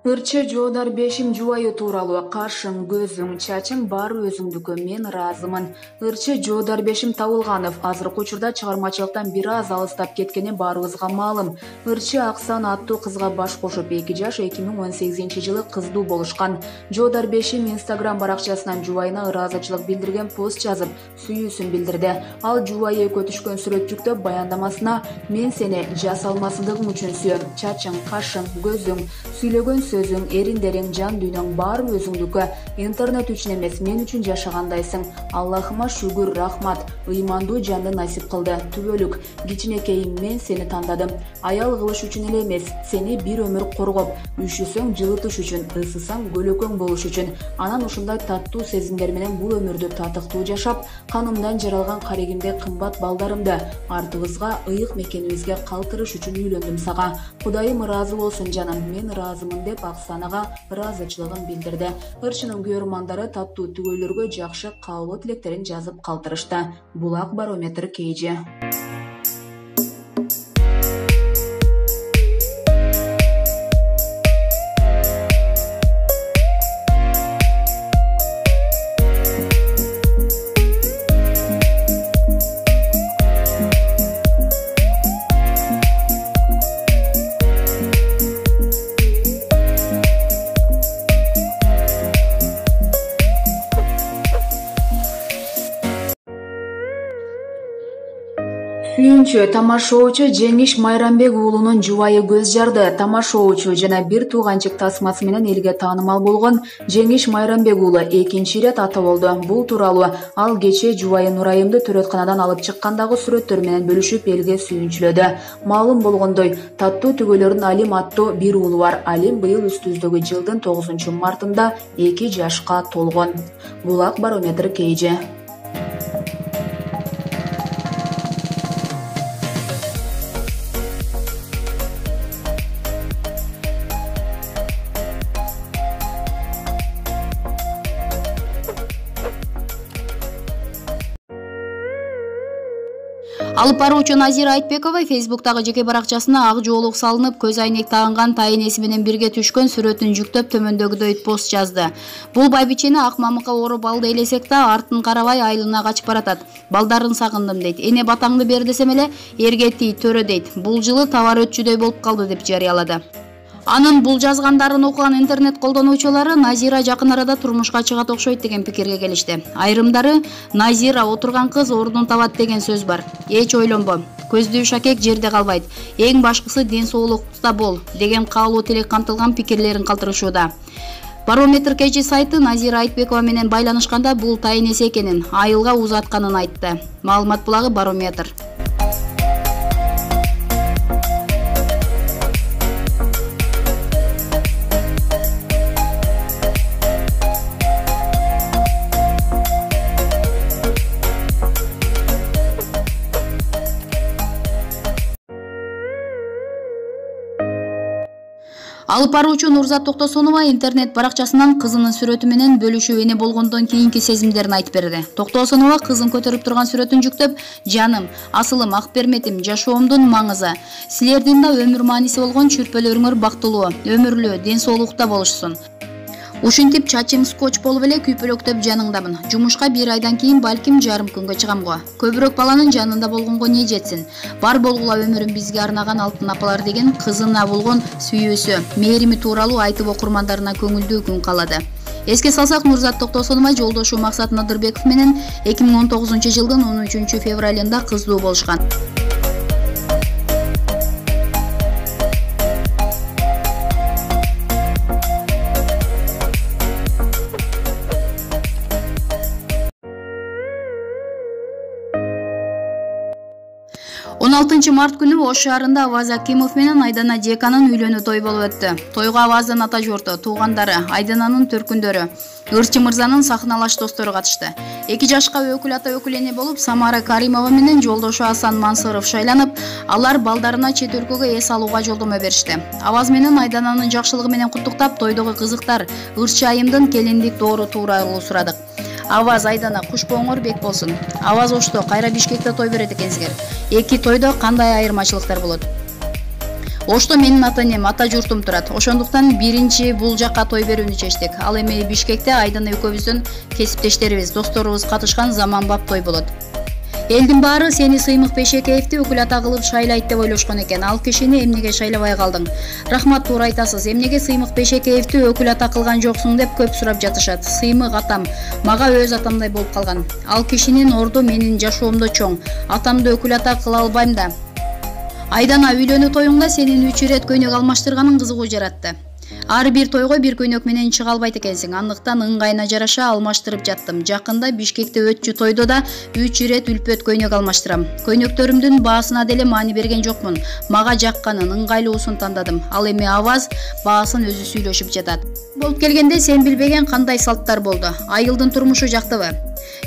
Ырчы жоодар бешим жубайы тууралуу кашың, көзүң, чачың баары өзүңдүкү, мен ыраазымын. Ырчы жоодар бешим Табылганов азыркы учурда чыгармачылыктан бир аз алыстап кеткени баарыбызга маалым. Ырчы Аксан аттуу кызга баш кошуп 2 жаш 2018-жылы кыздуу болушкан. Жоодар бешим Instagram баракчасынан жубайына ыраазычылык билдирген пост жазып, сүйүүсүн билдирди. Ал жубайы экөө түшкөн сүрөт жүктөп баяндамасына «Мен сени жас алмасындыгың үчүн сүйөм. Чачың, кашың, көзүң, сүйлөгөн сөзүң, эриндериң, жан дүйнөң баары өзүңдүкү. Интернет үчүн эмес, мен үчүн жашагандайсың. Аллахыма шүгүр, рахмат. Ыймандуу жанды насип кылды. Түбөлүк, кичинекейим, мен сени тандадым. Аял кылыш үчүн эле эмес, сени бир өмүр коргоп, үшүсөң жылытыш үчүн, ысысаң көлөкөң болуш үчүн. Анан ушундай таттуу сезимдер менен бул өмүрдү татыктуу жашап, канымдан жаралган карегимде кымбат балдарымды артыбызга, ыйык мекенибизге калтырыш үчүн үйлөндүм сага. Кудайым ыраазы болсун жаным, мен ыраазымын деп Аксанага ыраазычылыгын билдирди. Ырчынын күйөрмандары таттуу түгөйлөргө жакшы каалоо тилектерин жазып калтырышты. Булак Барометр KG. Сүйүнчү тамашоочу Жеңиш Майрамбек уулунун жубайы көз жарды. Тамашоочу жана бир тууганчык тасмасы менен элге таанымал болгон Жеңиш Майрамбек уулу 2 ирет ата болду. Бул тууралуу ал кечээ жубайы Нурайымды төрөтканадан алып чыккандагы сүрөттөр менен бөлүшүп элге сүйүнчүлөдү. Маалым болгондой, таттуу түгөйлөрдүн Алим аттуу бир уулу бар. Алим быйыл үстүбүздөгү жылдын 9-мартында 2 жашка толгон. Булак Барометр KG. Алып баруучу Назира Айтбекова Фейсбуктагы жеке баракчасына ак жоолук салынып, көз айнек тагынган тайнеси менен бирге түшкөн сүрөтүн жүктөп төмөндөгүдөй пост жазды. Бул байбичени ак мамыкка ооруп алды элесек да, артын карабай айылына качып баратат. Балдарын сагындым дейт. Эне батаңды бер десем эле, эрге тий төрө дейт. Бул жылы товар өтчүдөй болуп калды деп жарыялады. Анын бул жазгандарын окуган интернет колдонуучулары Назира жакын арада турмушка чыгат окшойт деген пикирге келишти. Айрымдары Назира отурган кыз ордун табат деген сөз бар. Эч ойлонбо. Көздүү шакек жерде калбайт. Эң башкысы ден соолукта бол деген каалоо тилек камтылган пикирлерин калтырышууда. Барометр KG сайты Назира Айтбекова менен байланышканда бул тайнеси экенин, айылга узатканын айтты. Маалымат булагы Барометр. Алып баруучу Нурзат Токтосонова интернет баракчасынан кызынын сүрөтү менен бөлүшүп эне болгондон кийинки сезимдерин айтып берди. Токтосонова кызын көтөрүп турган сүрөтүн жүктөп, "Жаным, асылым, ак перметим, жашоомдун маңызы. Силердин да өмүр мааниси болгон чүрпөлөрүңөр бактылуу, өмүрлүү, ден соолукта болушсун. Ушинтип чачым скотч болуп эле күйпөлөктөп жаныңдамын. Жумушка 1 айдан кийин балким жарым күнгө чыгам го. Көбүрөөк баланын жанында болгонго не жетсин. Бар болгула өмүрүн бизге арнаган алтын апалар" деген кызына болгон сүйүүсү, мээрими тууралуу айтып окурмандарына көңүлдүү күн калады. Эске салсак, Нурзат Токтосонова жолдошу Максат Надырбеков менен 2019-жылдын 13-февралында кыздуу болушкан. 16 март күнү Ош шаарында Аваз Акимов менен Айдана Жеканын үйлөнүү той болуп өттү. Тойго Аваздын ата журту, туугандары, Айдананын төркүндөрү, Ырчы мырзанын сахналаш достору катышты. 2 жашка өкүл ата өкүлөне болуп Самара Каримова менен жолдошу Асан Мансыров шайланып, алар балдарына чет өлкөгө эс алууга жолдомо беришти. Аваз менен Айдананын жакшылыгы менен куттуктап, тойдогу кызыктар, Ырчы айымдын келиндик доору тууралуу сурадык. Аваз Айдана куш боңор бек болсун. Аваз Ошто, кайра Бишкекте той берет экенсиңер. Эки тойдо кандай айырмачылыктар болот? Ошто менин ата энем, ата журтум турат. Ошондуктан биринчи бул жакка той берүүнү чечтик. Ал эми Бишкекте Айдан экөөбүздүн кесиптештерибиз, досторубуз катышкан заманбап той болот. Элдин баары сени Сыймык Бейшекеевди өкүл ата кылып шайлайт деп ойлошкон экен. Ал кишини эмнеге шайлабай калдың? Рахмат, туура айтасыз. Эмнеге Сыймык Бейшекеевди өкүл ата кылган жоксуң деп көп сурап жатышат. Сыймык атам, мага өз атамдай болуп калган. Ал кишинин орду менин жашоомдо чоң. Атамды өкүл ата кыла албайм да. Айдана, үйлөнүү тоюңда сенин 3 ирет көйнөк алмаштырганың кызыгуу жаратты. Ар бир тойго бир көйнөк менен чыга албайт экенсиң. Андыктан ыңгайына жараша алмаштырып жаттым. Жакында Бишкекте өтчү тойдо да 3 ирет үлпөт көйнөк алмаштырам. Көйнөктөрүмдүн баасына деле маани берген жокмун. Мага жакканын, ыңгайлуусун тандадым. Ал эми аваз баасын өзү сүйлөшүп жатат. Болуп келгенде сен билбеген кандай салттар болду? Айылдын турмушу жактыбы?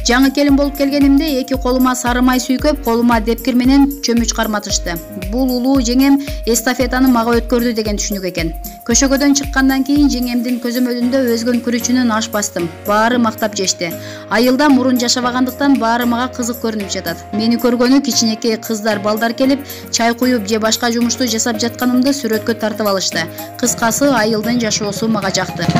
Жаңы келин болуп келгенимде эки колума сары май сүйкөп, колума депкир менен чөмүч карматышты. Бул улуу жеңем эстафетаны мага өткөрдү деген түшүнүк экен. Көшөгөдөн чыккандан кийин жеңемдин көзөмөлүндө өзгөн күрүчүнүн аш бастым. Баары мактап жешти. Айылда мурун жашабагандыктан баары мага кызык көрүнүп жатат. Мени көргөнү кичинекей кыздар, балдар келип, чай куюп же башка жумушту жасап жатканымды сүрөткө тартып алышты. Кыскасы, айылдын жашоосу мага жакты.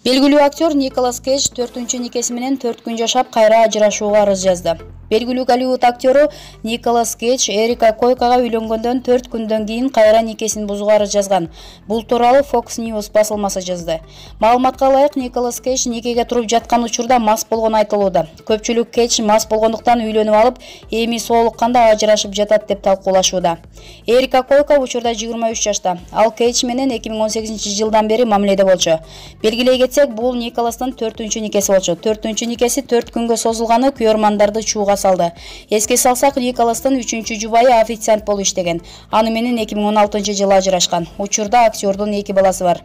Белгилүү актер Николас Кейдж 4-чү никеси менен 4 күн жашап кайра ажырашууга арыз жазды. Белгилүү Голливуд актеру Николас Кейдж Эрика Койкага үйлөнгөндөн 4 күндөн кийин кайра никесин бузууга арыз жазган. Бул тууралуу Fox News басылмасы жазды. Маалыматка ылайык, Николас Кейдж никеге туруп жаткан учурда мас болгону айтылууда. Көпчүлүк Кейдж мас болгондуктан үйлөнүп алып, эми соолукканда ажырашып жатат деп талкуулашууда. Эрика Койка учурда 23 жашта. Ал Кейдж менен 2018-жылдан бери мамиледе болчу. Белгилей кетсек, бул Николастын 4-чү никеси болчу. 4-чү никеси 4 күнгө созулганы күйөрмандарды чууга салды. Эске салсак, Николастын 3-чү жубайы официант болуп иштеген. Аны менен 2016-жылы ажырашкан. Учурда актердун 2 баласы бар.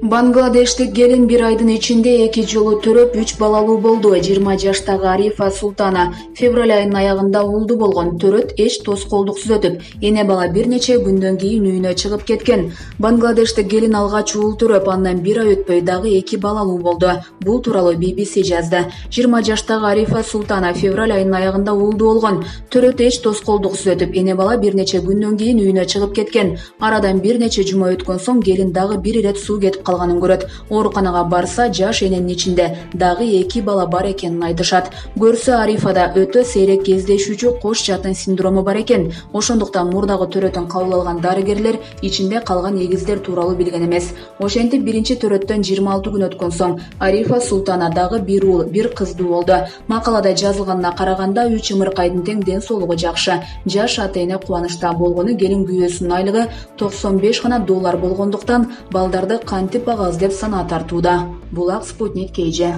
Бангладештик келин бир айдын ичинде 2 жолу төрөп 3 балалуу болду. 20 жаштагы Арифа Султана февраль айынын аягында уулду болгон. Төрөт эч тоскоолдуксуз өтүп, эне бала бир нече күндөн кийин үйүнө чыгып кеткен. Бангладештик келин алгач уулу төрөп, андан бир ай өтпөй дагы 2 балалуу болду. Бул тууралуу BBC жазды. 20 жаштагы Арифа Султана февраль айынын аягында уулду болгон. Төрөт эч тоскоолдуксуз өтүп, эне бала бир нече күндөн кийин үйүнө чыгып кеткен. Арадан бир нече жума өткөн соң келин дагы бир ирет суу кетип калганын көрөт. Ооруканага барса, жаш эненин ичинде дагы 2 бала бар экенин айтышат. Көрсө, Арифада өтө сейрек кездешүүчү кош жатын синдрому бар экен. Ошондуктан мурдагы төрөтүн кабыл алган дарыгерлер ичинде калган эгиздер тууралуу билген эмес. Ошентип, биринчи төрөттөн 26 күн өткөн соң Арифа Султана дагы бир уул, бир кыздуу болду. Макалада жазылганына караганда 3 ымыркайдын тең ден соолугу жакшы. Жаш ата эне кубанычта болгону, келин күйөөсүнүн айлыгы $95 болгондуктан балдарды кантип багабыз деп санаа тартууда. Булак Спутник KG.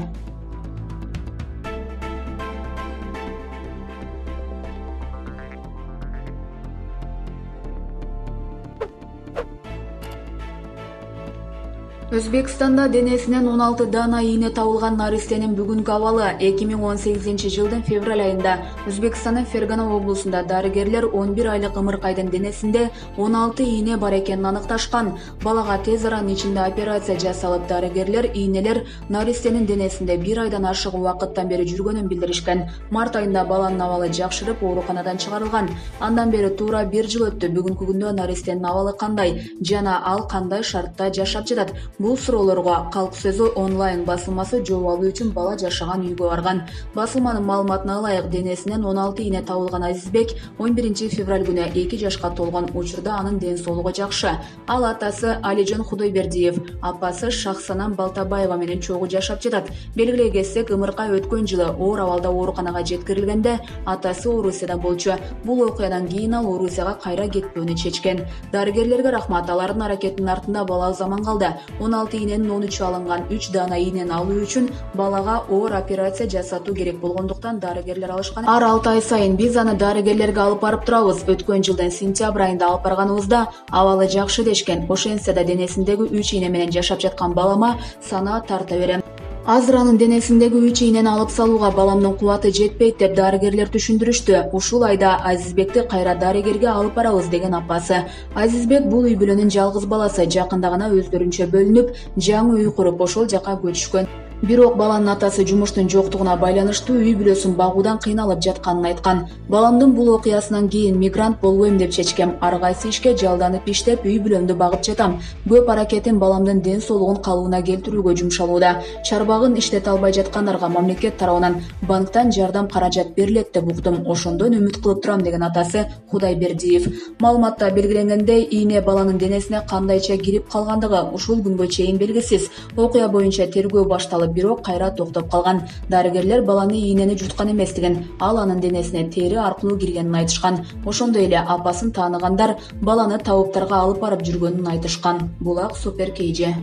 Өзбекстанда денесинен 16 дана ийне табылган наристенин бүгүнкү абалы 2018-жылдын февраль айында Өзбекстандын Фергана облусунда дарыгерлер 11 айлык ымыркайдын денесинде 16 ийне бар экенин аныкташкан. Балага тез аранын ичинде операция жасалып, дарыгерлер ийнелер наристенин денесинде 1 айдан ашык убакыттан бери жүргөнүн билдиришкен. Март айында баланын абалы жакшырып, ооруканадан чыгарылган. Андан бери туура 1 жыл өттү. Бүгүнкү күндө наристенин абалы кандай жана ал кандай шартта жашап жатат? Бул суроолорго Калк сөзү онлайн басылмасы жооп алуу үчүн бала жашаган үйгө барган. Басылманын маалыматына ылайык, денесинен 16 ийне табылган Азизбек 11 февраль күнү 2 жашка толгон учурда анын ден соолугу жакшы. Ал атасы Алижан Кудойбердиев, апасы Шахсанам Балтабаева менен чогуу жашап жатат. Белгилей кетсек, ымырка өткөн жылы оор абалда ооруканага жеткирилгенде атасы Орусияда болчу. Бул окуядан кийин ал Орусияга кайра кетпөөнү чечкен. Дарыгерлерге рахмат, алардын аракетинин артында бала заман калды. 16 ийненин 13 алынган, 3 даана ийнени алуу үчүн балага оор операция жасатуу керек болгондуктан дарыгерлер алышкан. Ар 6 ай сайын биз аны дарыгерлерге алып барып турабыз. Өткөн жылдын сентябрь айында алып барганыбызда абалы жакшы дешкен. Ошентсе да денесиндеги 3 ийне менен жашап жаткан балама санаа тарта берем. Азыр анын денесиндеги 3 ийнени алып салууга баламдын кубаты жетпейт деп дарыгерлер түшүндүрүштү. Ушул айда Азизбекти кайра дарыгерге алып барабыз деген апасы. Азизбек бул үй бүлөнүн жалгыз баласы. Жакында гана өздөрүнчө бөлүнүп, жаңы үй куруп ошол жака көчүшкөн. Бирок баланын атасы жумуштун жоктугуна байланыштуу үй бүлөсүн багуудан кыйналып жатканын айткан. Баламдын бул окуясынан кийин мигрант болбойм деп чечкем. Ар кайсы ишке жалданып иштеп, үй бүлөмдү багып жатам. Көп аракетим баламдын ден соолугун калыбына келтирүүгө жумшалууда. Чарбагын иштете албай жаткандарга мамлекет тарабынан банктан жардам каражат берилет деп уктум. Ошондон үмүт кылып турам деген атасы Кудайбердиев. Маалыматта белгиленгендей, ийне баланын денесине кандайча кирип калгандыгы ушул күнгө чейин белгисиз. Окуя боюнча тергөө башталып, бирок кайра токтоп калган. Дарыгерлер баланы ийнени жуткан эместигин, ал анын денесине тери аркылуу киргенин айтышкан. Ошондой эле апасын тааныгандар баланы табыптарга алып барып жүргөнүн айтышкан. Булак Супер KG.